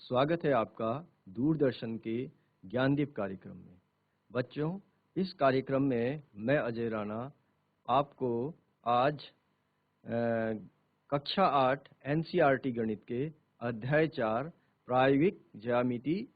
स्वागत है आपका दूरदर्शन के ज्ञानदीप कार्यक्रम में। बच्चों, इस कार्यक्रम में मैं अजय राणा आपको आज कक्षा 8 एनसीईआरटी गणित के अध्याय 4 प्रायोगिक ज्यामिति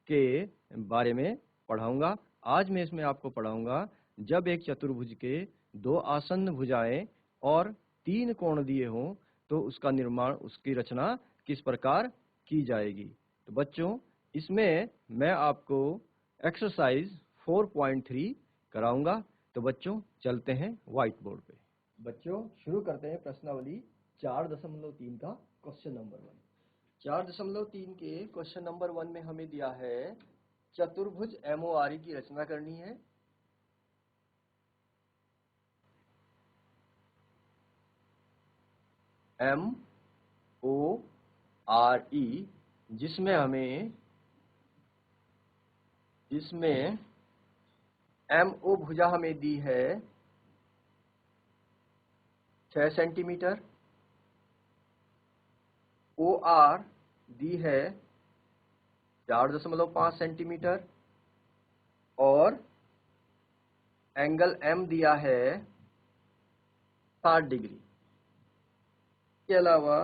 के बारे में पढ़ाऊंगा। आज मैं इसमें आपको पढ़ाऊंगा जब एक चतुर्भुज के दो आसन्न भुजाएं और 3 कोण दिए हों तो उसका निर्माण, उसकी रचना किस प्रकार की जाएगी। तो बच्चों, इसमें मैं आपको एक्सरसाइज 4.3 कराऊंगा। तो बच्चों, चलते हैं व्हाइट बोर्ड पे। बच्चों, शुरू करते हैं प्रश्नावली 4.3 का क्वेश्चन नंबर 1। 4.3 के क्वेश्चन नंबर 1 में हमें दिया है चतुर्भुज MORE की रचना करनी है। MORE जिसमें MO भुजा हमें दी है 6 सेंटीमीटर, OR दी है 4.5 सेंटीमीटर और एंगल M दिया है 60 डिग्री। के अलावा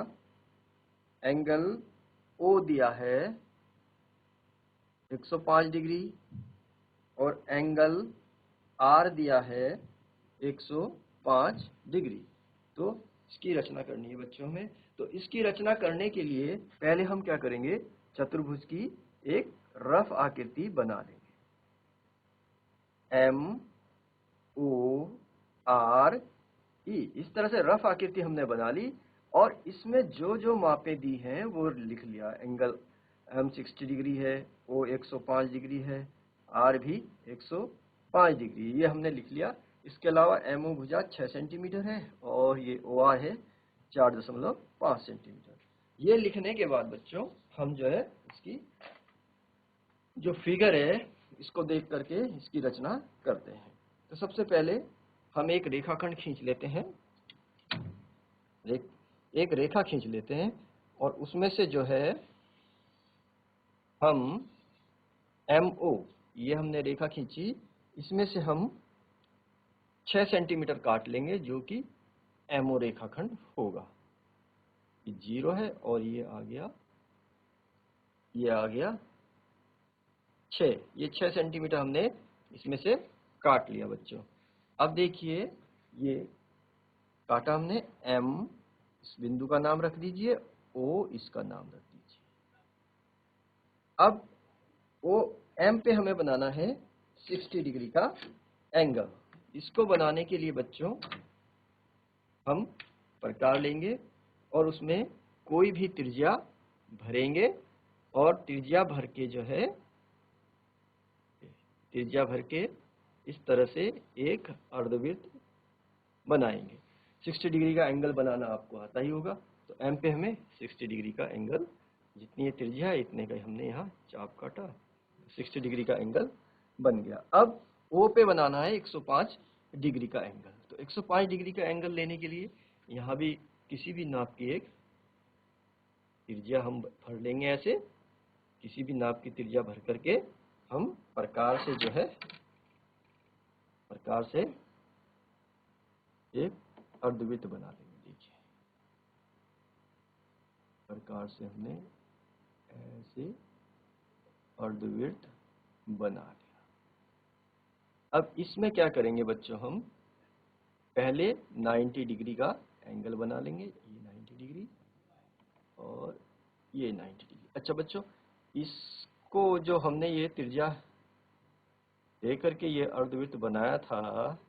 एंगल O दिया है 105 डिग्री और एंगल R दिया है 105 डिग्री। तो इसकी रचना करनी है बच्चों में। तो इसकी रचना करने के लिए पहले हम क्या करेंगे, चतुर्भुज की एक रफ आकृति बना लेंगे। MORE, इस तरह से रफ आकृति हमने बना ली और इसमें जो जो मापें दी हैं वो लिख लिया। एंगल M 60 डिग्री है, O 105 डिग्री है, R भी 105 डिग्री, ये हमने लिख लिया। इसके अलावा MO भुजा 6 सेंटीमीटर है और ये OR है 4.5 सेंटीमीटर। ये लिखने के बाद बच्चों हम जो है इसकी जो फिगर है इसको देख करके इसकी रचना करते हैं। तो सबसे पहले हम एक रेखाखंड खींच लेते हैं, एक रेखा खींच लेते हैं और उसमें से जो है हम MO, ये हमने रेखा खींची, इसमें से हम 6 सेंटीमीटर काट लेंगे जो कि MO रेखाखंड होगा। ये 0 है और ये आ गया 6। ये 6 सेंटीमीटर हमने इसमें से काट लिया बच्चों। अब देखिए, ये काटा हमने, M इस बिंदु का नाम रख दीजिए, O इसका नाम रख दीजिए। अब M पे हमें बनाना है 60 डिग्री का एंगल। इसको बनाने के लिए बच्चों हम प्रकार लेंगे और उसमें कोई भी त्रिज्या भरेंगे और त्रिज्या भर के जो है इस तरह से एक अर्धवृत्त बनाएंगे। 60 डिग्री का एंगल बनाना आपको आता ही होगा। तो M पे हमें 60 डिग्री का एंगल, जितनी ये त्रिज्या है इतने का हमने यहाँ चाप काटा, 60 डिग्री का एंगल बन गया। अब O पे बनाना है 105 डिग्री का एंगल। तो 105 डिग्री का एंगल लेने के लिए यहाँ भी किसी भी नाप की एक त्रिज्या हम भर लेंगे। ऐसे किसी भी नाप की त्रिज्या भर करके हम प्रकार से जो है एक अर्धवृत्त बना लेंगे। देखिए, प्रकार से हमने ऐसे अर्धवृत्त बना लिया। अब इसमें क्या करेंगे बच्चों, हम पहले 90 डिग्री का एंगल बना लेंगे। ये 90 डिग्री और ये 90 डिग्री। अच्छा बच्चों, इसको जो हमने ये त्रिज्या दे करके ये अर्धवृत्त बनाया था,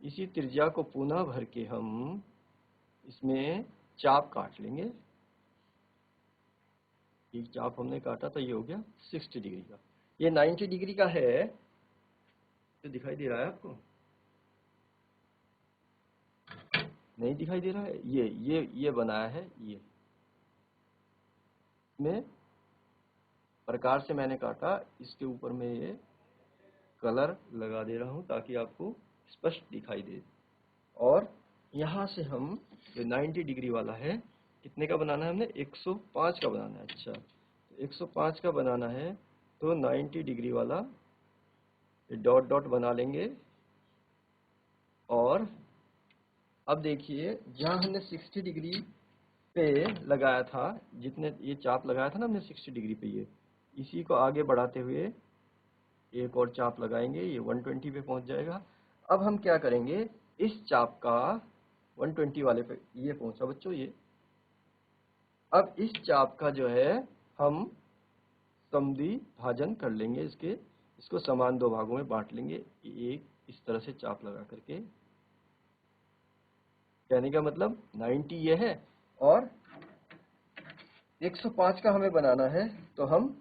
इसी त्रिज्या को पुनः भर के हम इसमें चाप काट लेंगे। एक चाप हमने काटा था, ये हो गया 60 डिग्री का। ये 90 डिग्री का है, तो दिखाई दे रहा है आपको? नहीं दिखाई दे रहा है? ये बनाया है। ये में प्रकार से मैंने काटा, इसके ऊपर में ये कलर लगा दे रहा हूं ताकि आपको स्पष्ट दिखाई दे। और यहाँ से हम जो 90 डिग्री वाला है, कितने का बनाना है हमने? 105 का बनाना है। अच्छा, 105 का बनाना है तो 90 डिग्री वाला डॉट डॉट बना लेंगे। और अब देखिए जहाँ हमने 60 डिग्री पे लगाया था, जितने ये चाप लगाया था ना हमने 60 डिग्री पे, ये इसी को आगे बढ़ाते हुए एक और चाप लगाएंगे, ये 120 पे पहुंच जाएगा। अब हम क्या करेंगे, इस चाप का 120 वाले पे ये पहुंचा बच्चों ये। अब इस चाप का जो है हम समद्वि भाजन कर लेंगे, इसको समान दो भागों में बांट लेंगे, एक इस तरह से चाप लगा करके। कहने का मतलब 90 ये है और 105 का हमें बनाना है, तो हम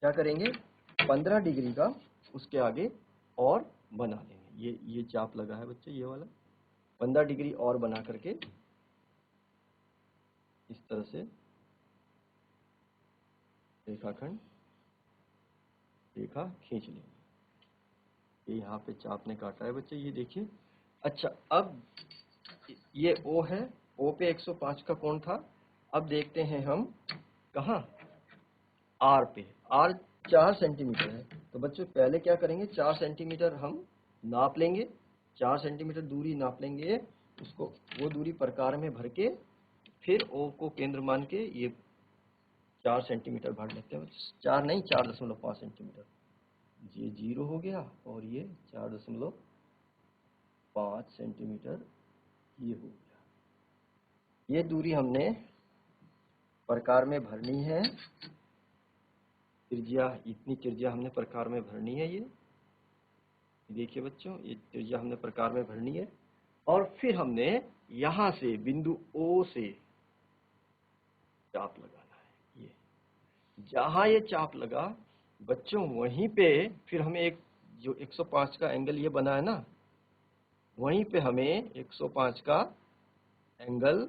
क्या करेंगे 15 डिग्री का उसके आगे और बना लेंगे। ये चाप लगा है बच्चे, ये वाला 15 डिग्री और बना करके इस तरह से रेखाखंड रेखा खींच लेंगे। ये यहाँ पे चाप ने काटा है बच्चे, ये देखिए। अच्छा, अब ये O है, O पे 105 का कोण था। अब देखते हैं हम कहाँ, R पे। R 4 सेंटीमीटर है, तो बच्चों पहले क्या करेंगे 4 सेंटीमीटर हम नाप लेंगे, 4 सेंटीमीटर दूरी नाप लेंगे, उसको वो दूरी प्रकार में भर के फिर O को केंद्र मान के ये 4 सेंटीमीटर भर लेते हैं। 4 नहीं 4.5 सेंटीमीटर, ये 0 हो गया और ये 4.5 सेंटीमीटर ये हो गया। ये दूरी हमने प्रकार में भरनी है, त्रिज्या, इतनी त्रिज्या हमने प्रकार में भरनी है। ये देखिए बच्चों, ये त्रिज्या हमने प्रकार में भरनी है। और फिर हमने यहाँ से बिंदु O से चाप लगाना है। ये जहाँ ये चाप लगा बच्चों, वहीं पे फिर हमें एक जो 105 का एंगल ये बना है ना, वहीं पे हमें 105 का एंगल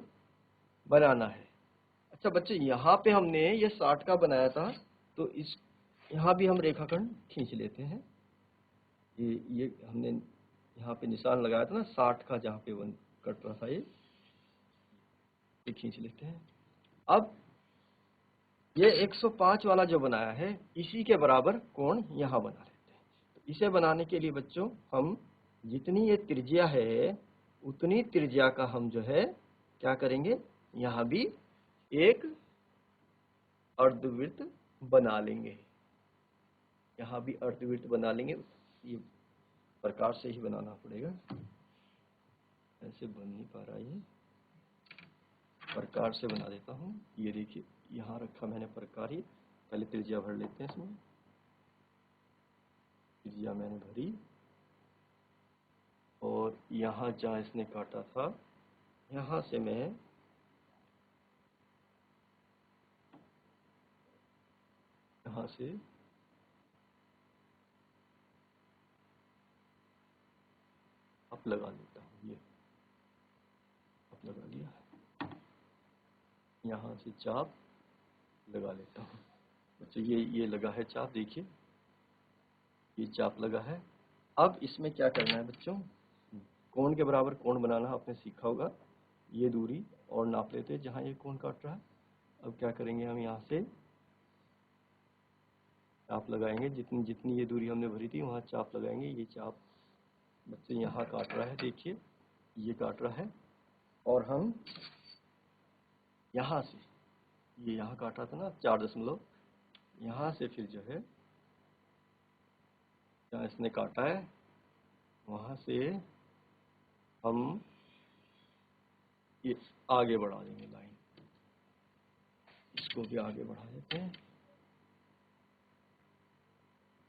बनाना है। अच्छा बच्चे, यहाँ पे हमने ये 60 का बनाया था, तो इस यहाँ भी हम रेखाखंड खींच लेते हैं। ये हमने यहाँ पे निशान लगाया था ना 60 का, जहाँ पे वन कट रहा था, ये खींच लेते हैं। अब ये 105 वाला जो बनाया है इसी के बराबर कोण यहाँ बना लेते हैं। तो इसे बनाने के लिए बच्चों हम जितनी ये त्रिज्या है उतनी त्रिज्या का हम जो है क्या करेंगे, यहाँ भी एक अर्धवृत्त बना लेंगे। यहाँ भी अर्धवृत्त बना लेंगे, ये प्रकार से ही बनाना पड़ेगा, ऐसे बन नहीं पा रहा, ये प्रकार से बना देता हूँ। ये देखिए यहाँ रखा मैंने प्रकार, ही पहले त्रिज्या भर लेते हैं। इसमें त्रिज्या मैंने भरी और यहाँ जहाँ इसने काटा था यहाँ से मैं यहाँ से अब लगा लेता हूँ। ये अब लगा लिया, यहाँ से चाप लगा लेता हूँ। बच्चों ये लगा है चाप, देखिए ये चाप लगा है। अब इसमें क्या करना है बच्चों, कोण के बराबर कोण बनाना आपने सीखा होगा। ये दूरी और नाप लेते हैं जहाँ ये कोण काट रहा है। अब क्या करेंगे, हम यहाँ से चाप लगाएंगे, जितनी जितनी ये दूरी हमने भरी थी वहाँ चाप लगाएंगे। ये चाप बच्चे यहाँ काट रहा है, देखिए ये काट रहा है। और हम यहाँ से, ये यहाँ काटा था ना 4 यहाँ से फिर जो है जहाँ इसने काटा है वहाँ से हम ये आगे बढ़ा देंगे लाइन, इसको भी आगे बढ़ा देते हैं,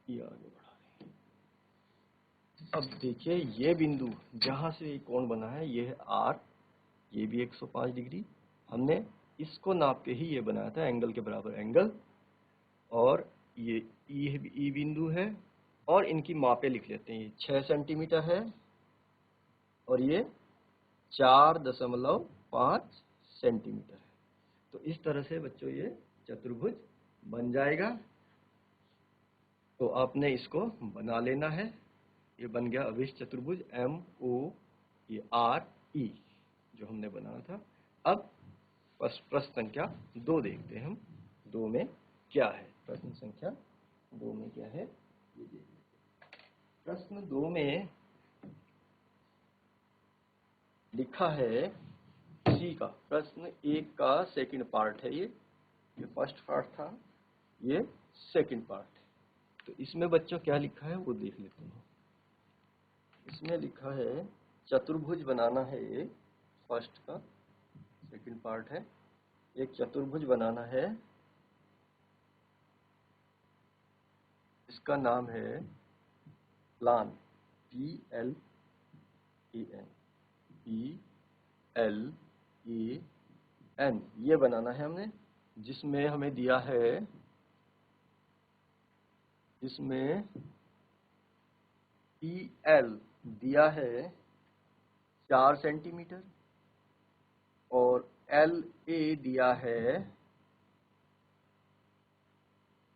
ये आगे बढ़ा देंगे। अब देखिए ये बिंदु जहाँ से ये कोण बना है ये है R, ये भी 105 डिग्री, हमने इसको नाप के ही ये बनाया था एंगल के बराबर एंगल। और ये ई बिंदु है और इनकी मापें लिख लेते हैं। ये 6 सेंटीमीटर है और ये 4.5 सेंटीमीटर है। तो इस तरह से बच्चों ये चतुर्भुज बन जाएगा। तो आपने इसको बना लेना है। ये बन गया अभिष्ट चतुर्भुज MO ये RE जो हमने बनाना था। अब प्रश्न संख्या 2 देखते हैं हम। 2 में क्या है। प्रश्न संख्या 2 में क्या है ये देख लेते हैं। प्रश्न 2 में लिखा है सी का, प्रश्न 1 का सेकंड पार्ट है ये फर्स्ट पार्ट था, ये सेकंड पार्ट है। तो इसमें बच्चों क्या लिखा है वो देख लेते हैं। इसमें लिखा है चतुर्भुज बनाना है, ये फर्स्ट का सेकंड पार्ट है। एक चतुर्भुज बनाना है, इसका नाम है प्लान, PLAN, PLAN ये बनाना है हमने, जिसमें हमें दिया है, इसमें PL दिया है 4 सेंटीमीटर और LA दिया है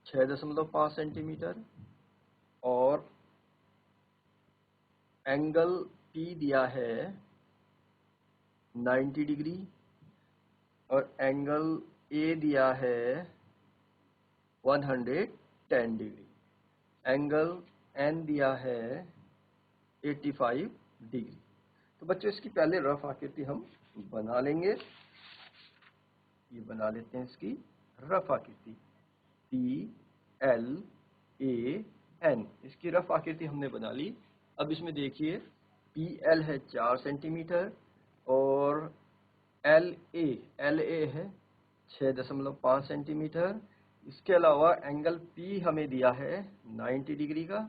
6.5 सेंटीमीटर और एंगल P दिया है 90 डिग्री और एंगल A दिया है 110 डिग्री, एंगल N दिया है 85 डिग्री। तो बच्चों इसकी पहले रफ आकृति हम बना लेंगे। ये बना लेते हैं इसकी रफ आकृति, PLAN, इसकी रफ आकृति हमने बना ली। अब इसमें देखिए PL है 4 सेंटीमीटर और LA है 6.5 सेंटीमीटर। इसके अलावा एंगल P हमें दिया है 90 डिग्री का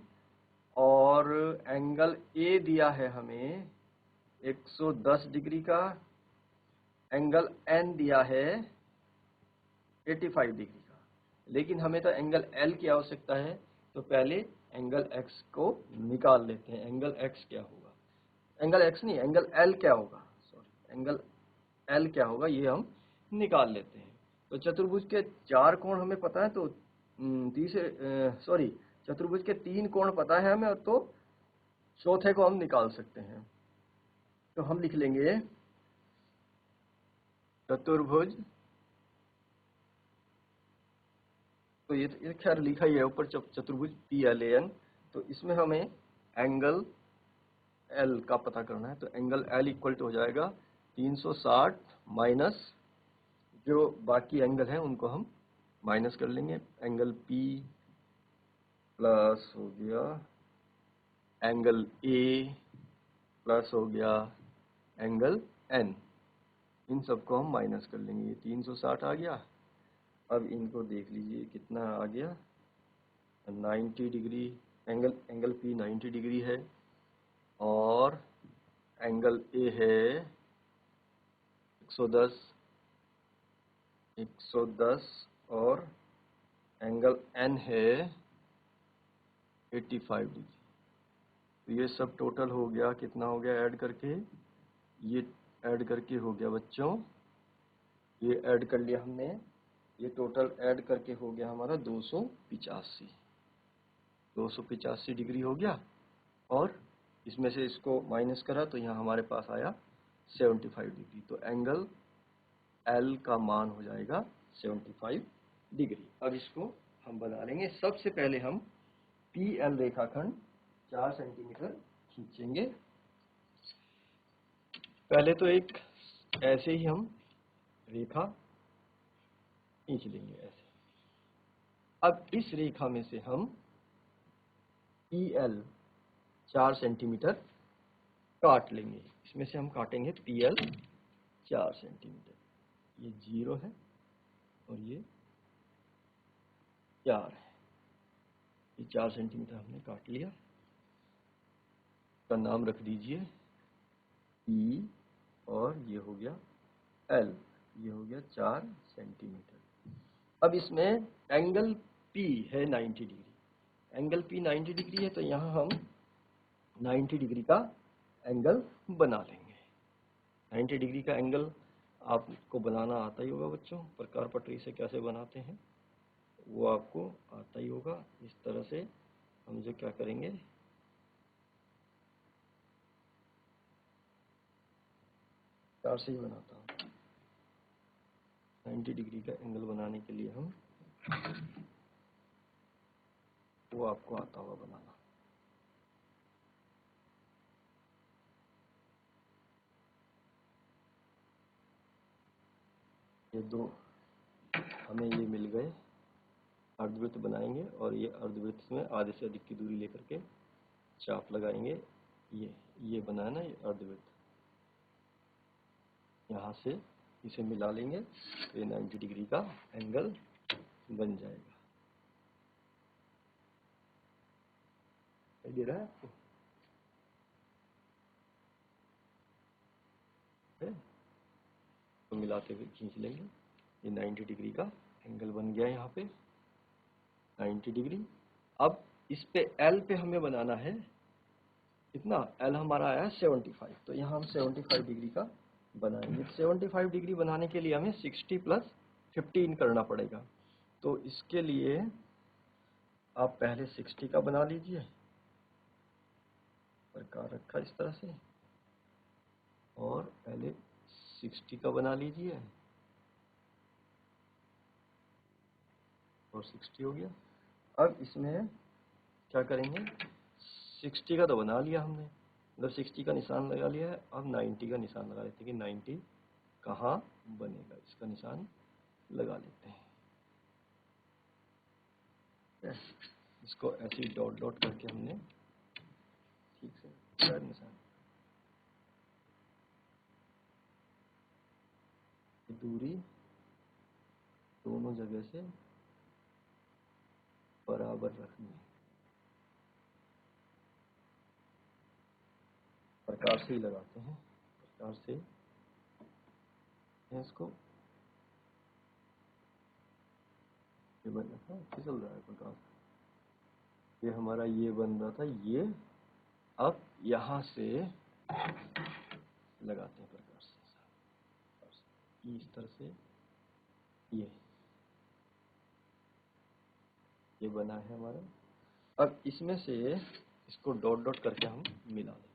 और एंगल A दिया है हमें 110 डिग्री का, एंगल N दिया है 85 डिग्री का। लेकिन हमें तो एंगल L की आवश्यकता है, तो पहले एंगल X को निकाल लेते हैं। एंगल X क्या होगा, एंगल X नहीं, एंगल L क्या होगा, सॉरी एंगल L क्या होगा ये हम निकाल लेते हैं। तो चतुर्भुज के 4 कोण हमें पता है, तो चतुर्भुज के 3 कोण पता है हमें, तो चौथे को हम निकाल सकते हैं। तो हम लिख लेंगे चतुर्भुज, तो ये खैर लिखा ही है ऊपर चतुर्भुज PLAN। तो इसमें हमें एंगल L का पता करना है, तो एंगल L इक्वल टू हो जाएगा 360 माइनस जो बाकी एंगल हैं उनको हम माइनस कर लेंगे। एंगल P प्लस हो गया एंगल A प्लस हो गया एंगल N, इन सबको हम माइनस कर लेंगे। ये 360 आ गया। अब इनको देख लीजिए कितना आ गया, 90 डिग्री, एंगल P 90 डिग्री है और एंगल A है 110 और एंगल N है 85 डिग्री। तो ये सब टोटल हो गया, कितना हो गया ऐड करके, ये ऐड करके हो गया बच्चों, ये ऐड कर लिया हमने, ये टोटल ऐड करके हो गया हमारा 285 डिग्री हो गया। और इसमें से इसको माइनस करा तो यहाँ हमारे पास आया 75 डिग्री। तो एंगल L का मान हो जाएगा 75 डिग्री। अब इसको हम बना लेंगे। सबसे पहले हम PL रेखाखंड 4 सेंटीमीटर खींचेंगे। पहले तो एक ऐसे ही हम रेखा खींच लेंगे ऐसे। अब इस रेखा में से हम PL 4 सेंटीमीटर काट लेंगे। इसमें से हम काटेंगे PL 4 सेंटीमीटर। ये 0 है और ये 4 है। ये 4 सेंटीमीटर हमने काट लिया। का नाम रख दीजिए P और ये हो गया L, ये हो गया 4 सेंटीमीटर। अब इसमें एंगल P है 90 डिग्री, एंगल P 90 डिग्री है, तो यहाँ हम 90 डिग्री का एंगल बना लेंगे। 90 डिग्री का एंगल आपको बनाना आता ही होगा बच्चों, प्रकार पटरी से कैसे बनाते हैं वो आपको आता ही होगा। इस तरह से हम जो क्या करेंगे, चार से ही बनाता हूँ। 90 डिग्री का एंगल बनाने के लिए हम वो आपको आता होगा बनाना। ये दो हमें ये मिल गए, अर्धवृत्त बनाएंगे और ये अर्धवृत्त में आधे से अधिक की दूरी लेकर के चाप लगाएंगे। ये बना है ना, ये अर्धवृत्त, यहाँ से इसे मिला लेंगे तो ये 90 डिग्री का एंगल बन जाएगा। दे रहा है आपको? तो मिलाते हुए खींच लेंगे, ये 90 डिग्री का एंगल बन गया यहाँ पे 90 डिग्री। अब इस पे एल पे हमें बनाना है कितना, एल हमारा आया है 75, तो यहाँ हम 75 डिग्री का बनाएंगे। 75 डिग्री बनाने के लिए हमें 60 + 15 करना पड़ेगा। तो इसके लिए आप पहले 60 का बना लीजिए, प्रकार रखा इस तरह से, और पहले 60 का बना लीजिए, और 60 हो गया। अब इसमें क्या करेंगे, 60 का तो बना लिया हमने, मतलब 60 का निशान लगा लिया है। अब 90 का निशान लगा लेते हैं कि 90 कहाँ बनेगा, इसका निशान लगा लेते हैं। इसको ऐसे ही डॉट डॉट करके हमने ठीक से निशान, दूरी दोनों जगह से बराबर रखनी है, प्रकार से ही लगाते हैं, प्रकार से इसको ये बन रहा था, फिसल रहा है प्रकार, ये हमारा ये बन रहा था ये। अब यहाँ से लगाते हैं प्रकार से इस तरह से, ये बना है हमारा। अब इसमें से इसको डॉट डॉट करके हम मिला देंगे,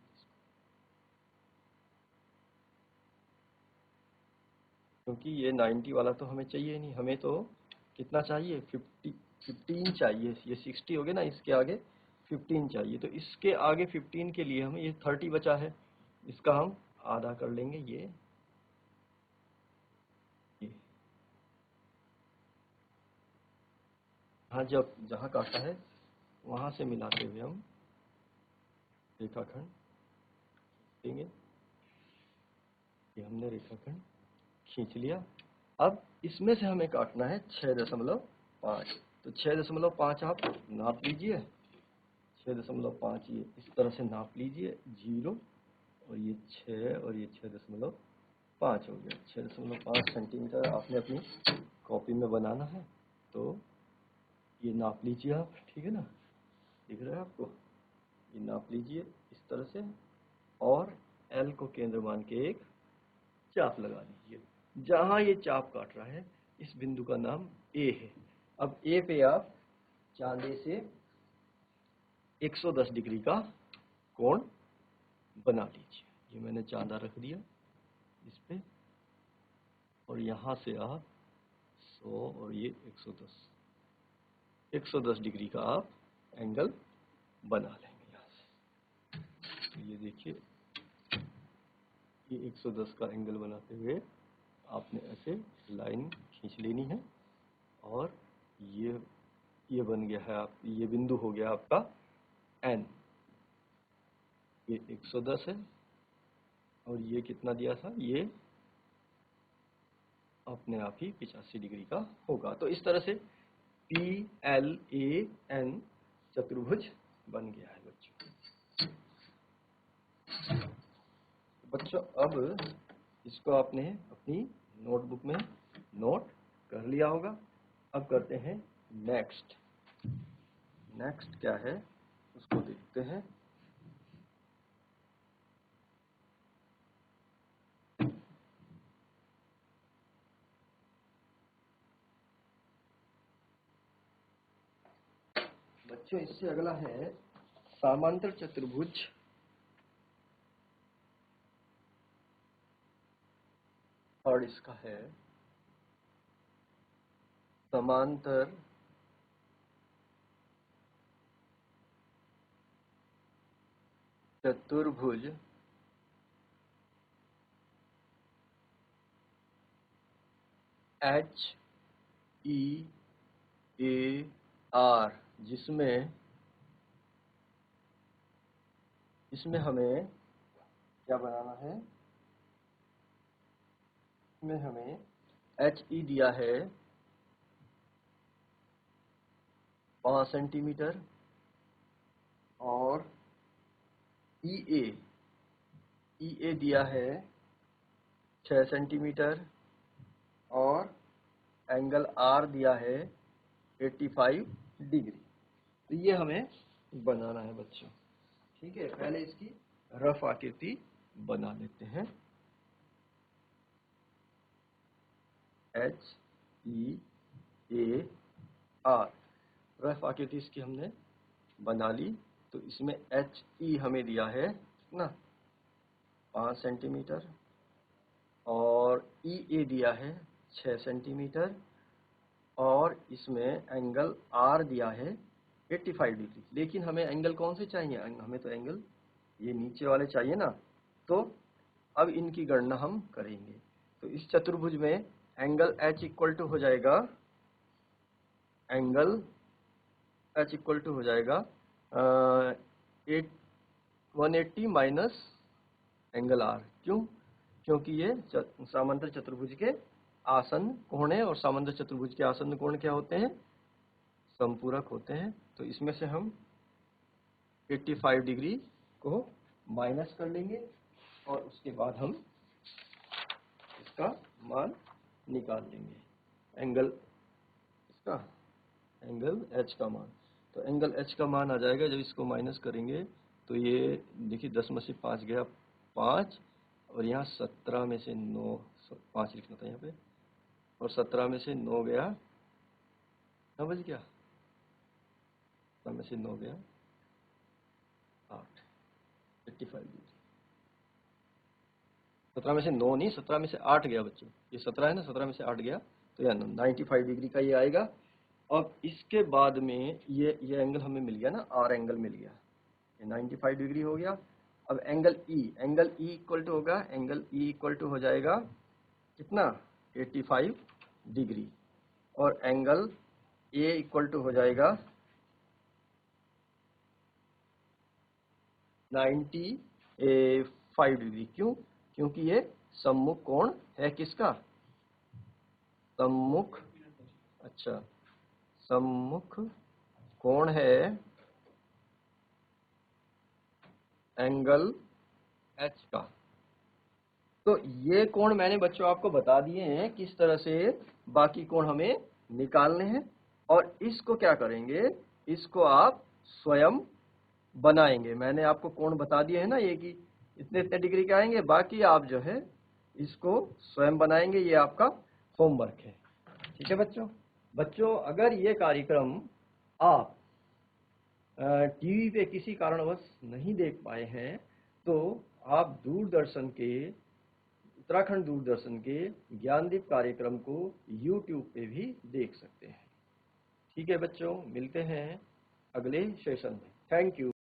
क्योंकि ये 90 वाला तो हमें चाहिए नहीं, हमें तो कितना चाहिए, 15 चाहिए। ये 60 हो गया ना, इसके आगे 15 चाहिए, तो इसके आगे 15 के लिए हमें ये 30 बचा है, इसका हम आधा कर लेंगे। ये हाँ, जब जहाँ काटा है वहाँ से मिलाते हुए हम रेखाखंड देंगे। ये हमने रेखाखंड खींच लिया। अब इसमें से हमें काटना है 6.5, तो 6.5 आप नाप लीजिए, 6.5 ये इस तरह से नाप लीजिए, 0 और ये 6 और ये 6.5 हो गया। 6.5 सेंटीमीटर आपने अपनी कॉपी में बनाना है, तो ये नाप लीजिए आप, ठीक है ना, दिख रहा है आपको, ये नाप लीजिए इस तरह से, और एल को केंद्र मान के एक चाप लगा लीजिए। जहां ये चाप काट रहा है इस बिंदु का नाम ए है। अब ए पे आप चांदे से 110 डिग्री का कोण बना लीजिए। ये मैंने चांदा रख दिया इस पे, और यहाँ से आप 100 और ये 110 डिग्री का आप एंगल बना लेंगे यहाँ से। तो ये देखिए, ये 110 का एंगल बनाते हुए आपने ऐसे लाइन खींच लेनी है, और ये बन गया है, आप ये बिंदु हो गया आपका एन। ये 110 है, और ये कितना दिया था, ये अपने आप ही 85 डिग्री का होगा। तो इस तरह से PLAN चतुर्भुज बन गया है बच्चों। अब इसको आपने अपनी नोटबुक में नोट कर लिया होगा। अब करते हैं नेक्स्ट। नेक्स्ट क्या है उसको देखते हैं। बच्चों इससे अगला है समांतर चतुर्भुज। और इसका है समांतर चतुर्भुज HEAR जिसमें हमें क्या बनाना है, इसमें हमें HE दिया है 5 सेंटीमीटर और EA दिया है 6 सेंटीमीटर और एंगल R दिया है 85 डिग्री। तो ये हमें बनाना है बच्चों। ठीक है, पहले इसकी रफ आकृति बना लेते हैं। HEAR रफ आकृति इसकी हमने बना ली। तो इसमें HE हमें दिया है ना 5 सेंटीमीटर और EA दिया है 6 सेंटीमीटर और इसमें एंगल R दिया है 85 डिग्री। लेकिन हमें एंगल कौन से चाहिए, हमें तो एंगल ये नीचे वाले चाहिए ना। तो अब इनकी गणना हम करेंगे। तो इस चतुर्भुज में एंगल H इक्वल टू हो जाएगा, एंगल H इक्वल टू हो जाएगा 180 माइनस एंगल R। क्यों? क्योंकि ये समांतर चतुर्भुज के आसन्न कोण है और समांतर चतुर्भुज के आसन्न कोण क्या होते हैं, समपूरक होते हैं। तो इसमें से हम 85 डिग्री को माइनस कर लेंगे और उसके बाद हम इसका मान निकाल लेंगे, एंगल इसका एंगल H का मान। तो एंगल H का मान आ जाएगा, जब इसको माइनस करेंगे तो ये देखिए 10 में से 5 गया 5 और यहाँ 17 में से 9, 5 लिखना था यहाँ पे, और 17 में से 9 गया, समझ गया, 17 में से 9 गया 8, 85 डिग्री। 17 में से 9 नहीं, 17 में से 8 गया बच्चों, ये 17 है ना, 17 में से 8 गया तो यह 95 डिग्री का ये आएगा। अब इसके बाद में ये एंगल हमें मिल गया ना, R एंगल मिल गया, ये 95 डिग्री हो गया। अब एंगल E इक्वल टू होगा, एंगल E इक्वल टू हो जाएगा कितना, 85 डिग्री और एंगल A इक्वल टू हो जाएगा 95 डिग्री। क्यों? क्योंकि ये सम्मुख कोण है किसका, सम्मुख, अच्छा सम्मुख कोण है एंगल H का। तो ये कोण मैंने बच्चों आपको बता दिए हैं किस तरह से बाकी कोण हमें निकालने हैं, और इसको क्या करेंगे, इसको आप स्वयं बनाएंगे। मैंने आपको कोण बता दिए हैं ना ये कि इतने इतने डिग्री के आएंगे, बाकी आप जो है इसको स्वयं बनाएंगे। ये आपका होमवर्क है। ठीक है बच्चों, अगर ये कार्यक्रम आप टीवी पे किसी कारणवश नहीं देख पाए हैं तो आप दूरदर्शन के, उत्तराखंड दूरदर्शन के ज्ञानदीप कार्यक्रम को YouTube पे भी देख सकते हैं। ठीक है बच्चों, मिलते हैं अगले सेशन में। Thank you.